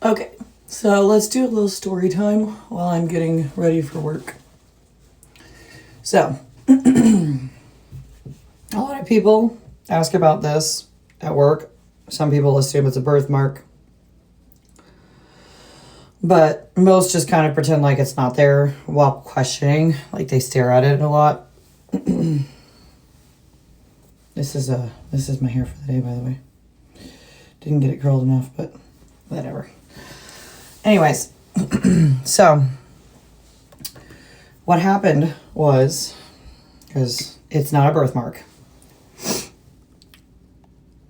Okay, so let's do a little story time while I'm getting ready for work. So, a lot of people ask about this at work. Some people assume it's a birthmark. But most just kind of pretend like it's not there while questioning. Like they stare at it a lot. This is my hair for the day, by the way. Didn't get it curled enough, but whatever. Anyways, so what happened was, because it's not a birthmark,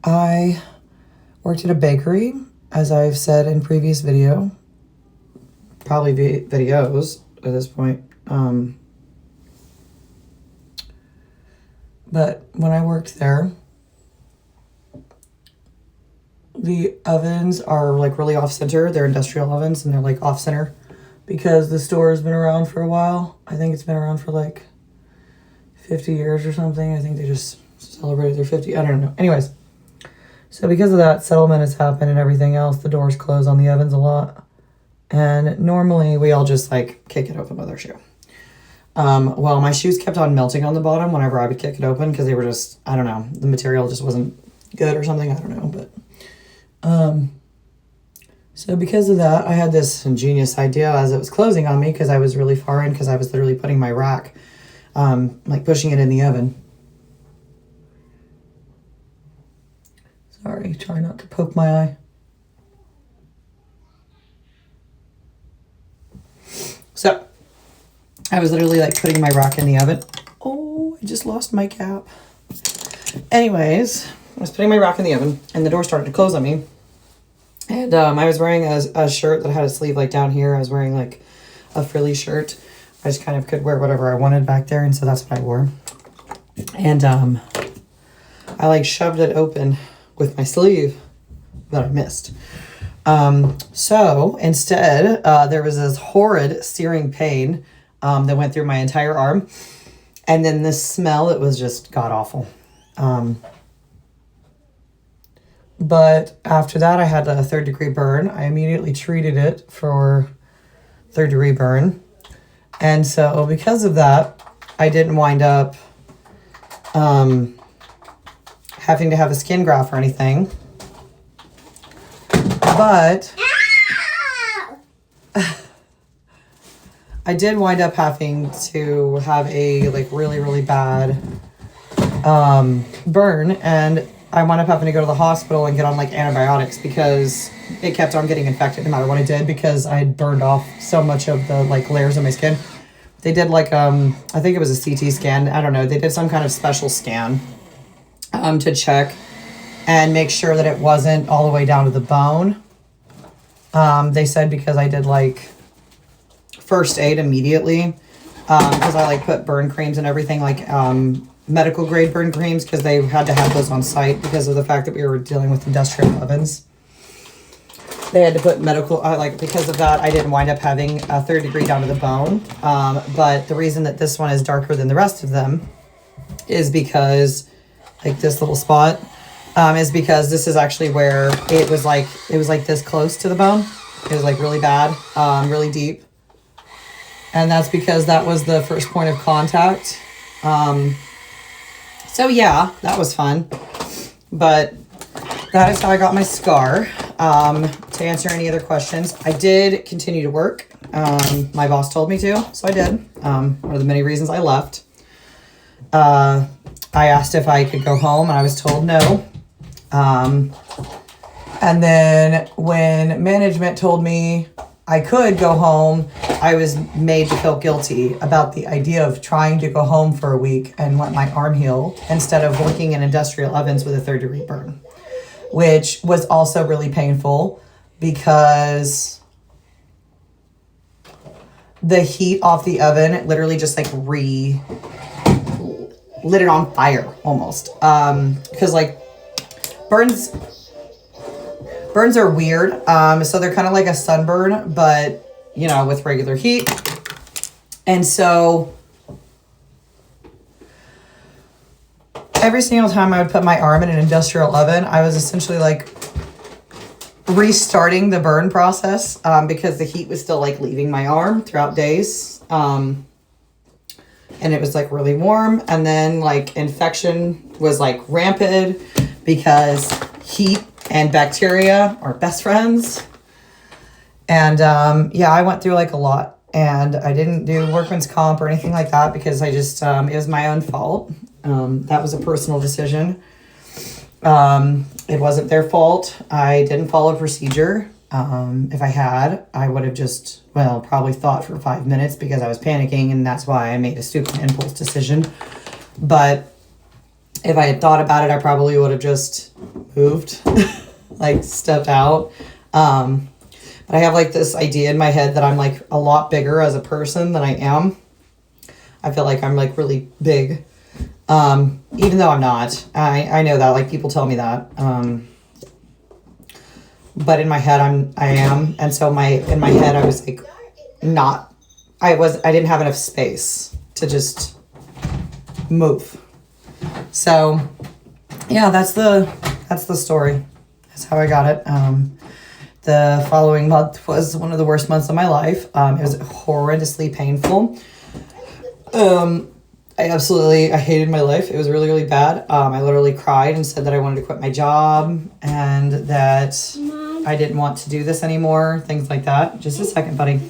I worked at a bakery, as I've said in previous video, probably videos at this point. But when I worked there, the ovens are like really off center. They're industrial ovens and they're like off center because the store has been around for a while. I think it's been around for like 50 years or something. I think they just celebrated their 50. I don't know. Anyways, so because of that, settlement has happened and everything else. The doors close on the ovens a lot. And normally we all just like kick it open with our shoe. Well, my shoes kept on melting on the bottom whenever I would kick it open because they were just, I don't know, the material just wasn't good or something. I don't know, but so because of that, I had this ingenious idea as it was closing on me because I was really far in because I was literally putting my rack, like pushing it in the oven. Sorry, try not to poke my eye. So I was literally like putting my rack in the oven. Oh, I just lost my cap. Anyways, I was putting my rack in the oven and the door started to close on me. And I was wearing a shirt that had a sleeve like down here. I was wearing like a frilly shirt. I just kind of could wear whatever I wanted back there. And so that's what I wore. And I like shoved it open with my sleeve that I missed. So instead, there was this horrid searing pain that went through my entire arm. And then this smell, it was just god awful. But after that, I had a 3rd degree burn. I immediately treated it for 3rd degree burn. And so because of that, I didn't wind up having to have a skin graft or anything. But I did wind up having to have a like really, really bad burn, and I wound up having to go to the hospital and get on like antibiotics because it kept on getting infected no matter what I did because I had burned off so much of the like layers of my skin. They did like I think it was a CT scan. I don't know. They did some kind of special scan to check and make sure that it wasn't all the way down to the bone. They said because I did like first aid immediately because I like put burn creams and everything like medical grade burn creams because they had to have those on site because of the fact that we were dealing with industrial ovens. They had to put medical, like because of that, I didn't wind up having a 3rd degree down to the bone. But the reason that this one is darker than the rest of them is because like this little spot is because this is actually where it was like this close to the bone. It was like really bad, really deep. And that's because that was the first point of contact. So yeah, that was fun. But that is how I got my scar. To answer any other questions, I did continue to work. My boss told me to, so I did. One of the many reasons I left. I asked if I could go home, and I was told no. And then when management told me I could go home, I was made to feel guilty about the idea of trying to go home for a week and let my arm heal instead of working in industrial ovens with a 3rd degree burn, which was also really painful because the heat off the oven literally just like lit it on fire almost. Because like burns are weird. So they're kind of like a sunburn, but you know, with regular heat. And so every single time I would put my arm in an industrial oven, I was essentially like restarting the burn process because the heat was still like leaving my arm throughout days. And it was like really warm. And then like infection was like rampant because heat and bacteria are best friends. And yeah, I went through like a lot, and I didn't do workman's comp or anything like that because I just, it was my own fault. That was a personal decision. It wasn't their fault. I didn't follow procedure. If I had, I would have just, well, probably thought for 5 minutes because I was panicking, and that's why I made a stupid impulse decision. But if I had thought about it, I probably would have just moved, like stepped out. But I have like this idea in my head that I'm like a lot bigger as a person than I am. I feel like I'm like really big. Even though I'm not. I know that, like people tell me that. But in my head I am. And so in my head I was like I didn't have enough space to just move. So yeah, that's the story. That's how I got it. The following month was one of the worst months of my life. It was horrendously painful. I hated my life. It was really, really bad. I literally cried and said that I wanted to quit my job and that I didn't want to do this anymore. Things like that. Just a second, buddy.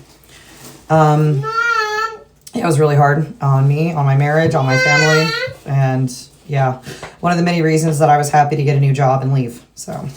It was really hard on me, on my marriage, on my family. And yeah, one of the many reasons that I was happy to get a new job and leave. So